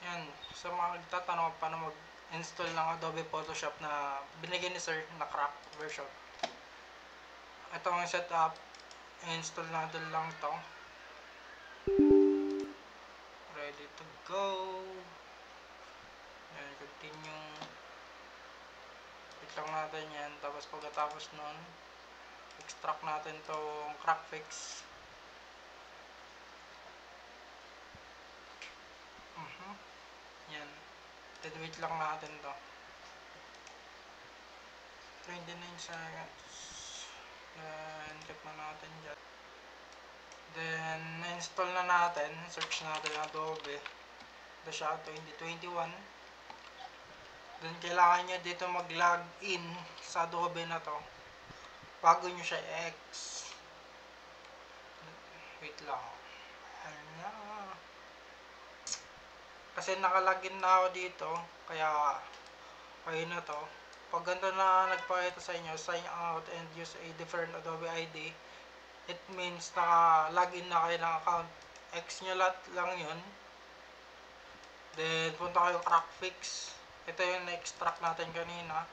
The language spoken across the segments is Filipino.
Yan, sa mga nagtatanong paano mag-install ng Adobe Photoshop na binigyan ni Sir na crack version. Ito ang setup. I-install natin lang ito. Ready to go. Yan, continue. Wait lang natin yan. Tapos pagkatapos nun, extract natin itong crack fix. Yan. Then wait lang natin to. 29 seconds. Then check na natin dyan. Then na-install na natin. Search natin Adobe. Ito siya, 2021. Then kailangan nyo dito mag-log in sa Adobe na to bago nyo siya i-X. Wait lang. Ayan. Kasi nakalagin na ako dito, kaya ayun na to. Pag ganito na nagpakita sa inyo, sign out and use a different Adobe ID, it means naka-login na kayo ng account. X nyo lahat lang yun. Then punta kayo crack fix. Ito yung na-extract natin kanina.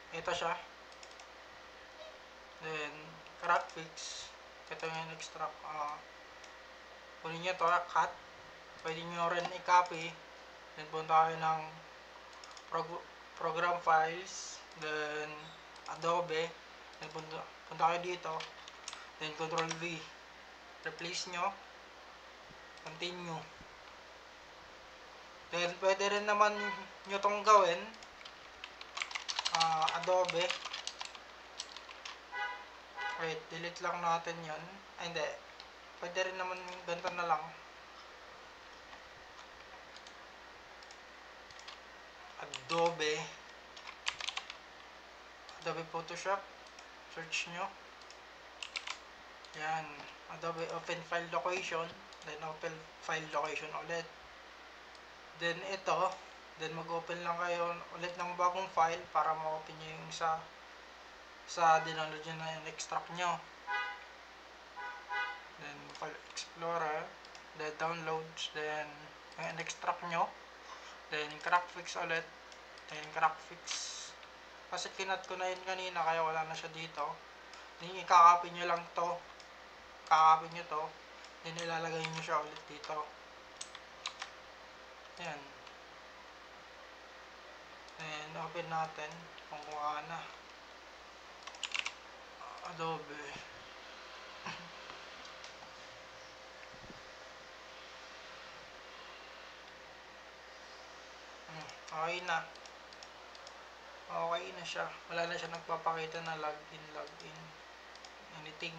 Ito siya. Then crack fix. Ito yung extract. Kunin nyo to, cut. Pwede nyo rin i-copy. Then punta kayo ng program files. Then Adobe. Then punta kayo dito. Then Control V. Replace nyo. Continue. Then pwede rin naman nyo tong gawin. Adobe. Wait, delete lang natin yon. Ay, hindi. Pwede rin naman ganito na lang. Adobe Photoshop. Search nyo. Yan. Adobe Open File Location. Then Open File Location ulit. Then ito. Then mag-open lang kayo ulit ng bagong file para ma-open nyo yung sa download nyo na yung extract nyo. Then File Explorer. Then Downloads. Then yung extract nyo. Then crack fix ulit. Then crack fix. Kasi kinat ko na yun kanina kaya wala na siya dito. Then ikakopy nyo lang to. Kakopy nyo to. Then ilalagay nyo siya ulit dito. Ayan. Then open natin. Kung kuha na. Adobe. Okay na. Okay na siya. Wala na siya nagpapakita na login, anything.